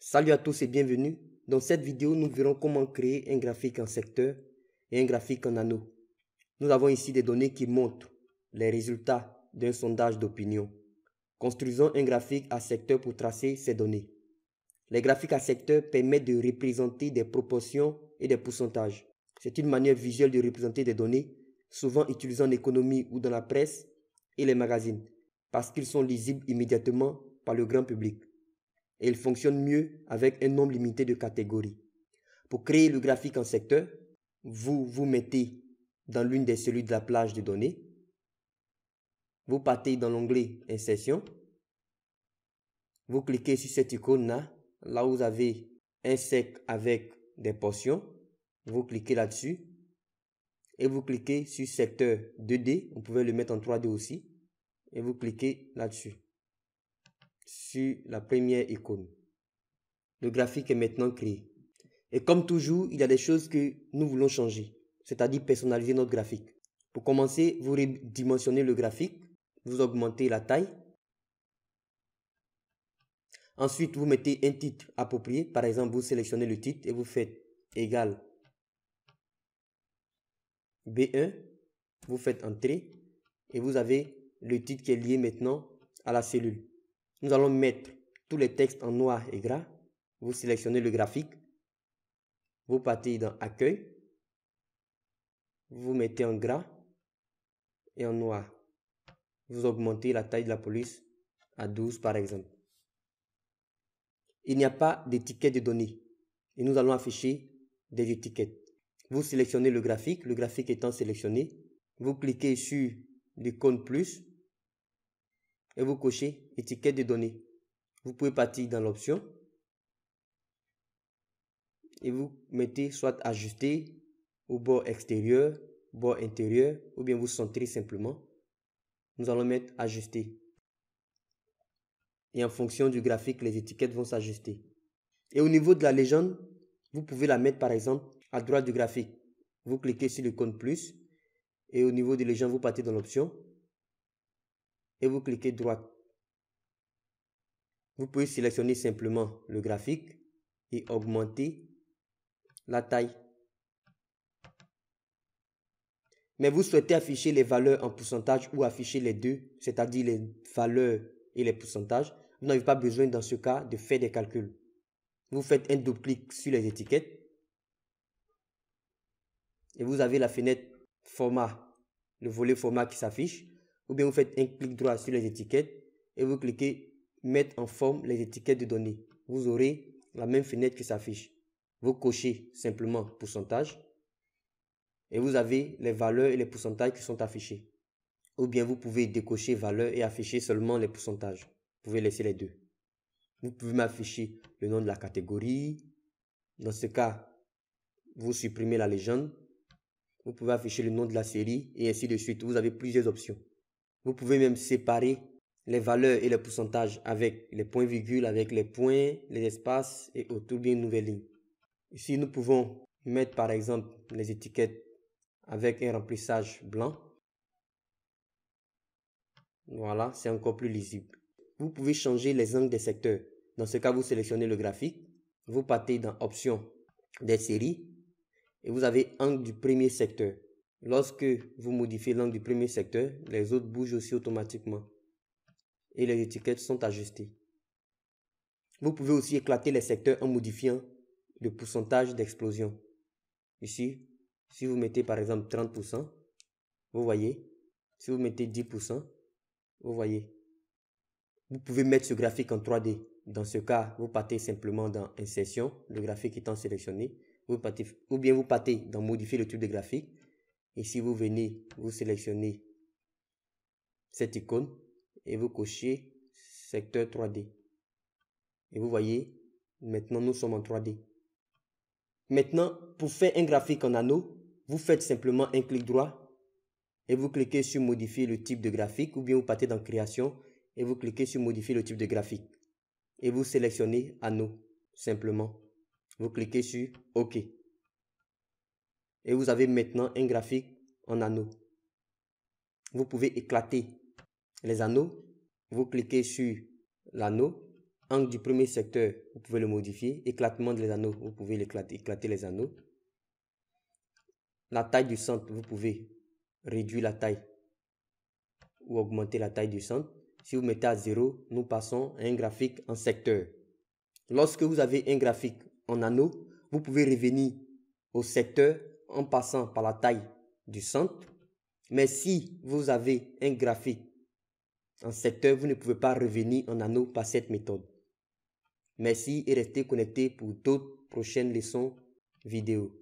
Salut à tous et bienvenue. Dans cette vidéo, nous verrons comment créer un graphique en secteur et un graphique en anneau. Nous avons ici des données qui montrent les résultats d'un sondage d'opinion. Construisons un graphique à secteur pour tracer ces données. Les graphiques à secteur permettent de représenter des proportions et des pourcentages. C'est une manière visuelle de représenter des données, souvent utilisées en économie ou dans la presse et les magazines, parce qu'ils sont lisibles immédiatement par le grand public. Et ils fonctionnent mieux avec un nombre limité de catégories. Pour créer le graphique en secteur, vous vous mettez dans l'une des cellules de la plage de données. Vous partez dans l'onglet Insertion. Vous cliquez sur cette icône-là, là où vous avez un cercle avec des portions. Vous cliquez là-dessus et vous cliquez sur secteur 2D. Vous pouvez le mettre en 3D aussi. Et vous cliquez là-dessus, sur la première icône. Le graphique est maintenant créé. Et comme toujours, il y a des choses que nous voulons changer, c'est-à-dire personnaliser notre graphique. Pour commencer, vous redimensionnez le graphique, vous augmentez la taille. Ensuite, vous mettez un titre approprié. Par exemple, vous sélectionnez le titre et vous faites égal B1. Vous faites Entrée et vous avez le titre qui est lié maintenant à la cellule. Nous allons mettre tous les textes en noir et gras. Vous sélectionnez le graphique. Vous partez dans Accueil. Vous mettez en gras et en noir. Vous augmentez la taille de la police à 12 par exemple. Il n'y a pas d'étiquette de données et nous allons afficher des étiquettes. Vous sélectionnez le graphique étant sélectionné. Vous cliquez sur l'icône plus et vous cochez étiquette de données. Vous pouvez partir dans l'option et vous mettez soit ajuster au bord extérieur, bord intérieur ou bien vous centrez simplement. Nous allons mettre ajuster. Et en fonction du graphique, les étiquettes vont s'ajuster. Et au niveau de la légende, vous pouvez la mettre par exemple à droite du graphique. Vous cliquez sur l'icône plus et au niveau de légende, vous partez dans l'option et vous cliquez droite. Vous pouvez sélectionner simplement le graphique et augmenter la taille. Mais vous souhaitez afficher les valeurs en pourcentage ou afficher les deux, c'est-à-dire les valeurs et les pourcentages. Vous n'avez pas besoin dans ce cas de faire des calculs. Vous faites un double clic sur les étiquettes et vous avez la fenêtre format, le volet format qui s'affiche. Ou bien vous faites un clic droit sur les étiquettes et vous cliquez mettre en forme les étiquettes de données. Vous aurez la même fenêtre qui s'affiche. Vous cochez simplement pourcentage et vous avez les valeurs et les pourcentages qui sont affichés. Ou bien vous pouvez décocher valeurs et afficher seulement les pourcentages. Vous pouvez laisser les deux. Vous pouvez m'afficher le nom de la catégorie. Dans ce cas, vous supprimez la légende. Vous pouvez afficher le nom de la série et ainsi de suite. Vous avez plusieurs options. Vous pouvez même séparer les valeurs et les pourcentages avec les points-virgules, avec les points, les espaces et autour bien une nouvelle ligne. Ici, nous pouvons mettre par exemple les étiquettes avec un remplissage blanc. Voilà, c'est encore plus lisible. Vous pouvez changer les angles des secteurs. Dans ce cas, vous sélectionnez le graphique. Vous partez dans Options des séries et vous avez angle du premier secteur. Lorsque vous modifiez l'angle du premier secteur, les autres bougent aussi automatiquement et les étiquettes sont ajustées. Vous pouvez aussi éclater les secteurs en modifiant le pourcentage d'explosion. Ici, si vous mettez par exemple 30%, vous voyez. Si vous mettez 10%, vous voyez. Vous pouvez mettre ce graphique en 3D. Dans ce cas, vous partez simplement dans Insertion, le graphique étant sélectionné. Ou bien vous partez dans Modifier le type de graphique. Et si vous venez, vous sélectionnez cette icône et vous cochez secteur 3D. Et vous voyez, maintenant nous sommes en 3D. Maintenant, pour faire un graphique en anneau, vous faites simplement un clic droit et vous cliquez sur Modifier le type de graphique ou bien vous partez dans Création et vous cliquez sur Modifier le type de graphique. Et vous sélectionnez Anneau, simplement. Vous cliquez sur OK. Et vous avez maintenant un graphique en anneau. Vous pouvez éclater les anneaux. Vous cliquez sur l'anneau Angle du premier secteur, vous pouvez le modifier. Éclatement des anneaux, vous pouvez éclater les anneaux. La taille du centre, vous pouvez réduire la taille ou augmenter la taille du centre. Si vous mettez à 0, nous passons à un graphique en secteur. Lorsque vous avez un graphique en anneau, vous pouvez revenir au secteur en passant par la taille du centre. Mais si vous avez un graphique en secteur, vous ne pouvez pas revenir en anneau par cette méthode. Merci et restez connectés pour d'autres prochaines leçons vidéo.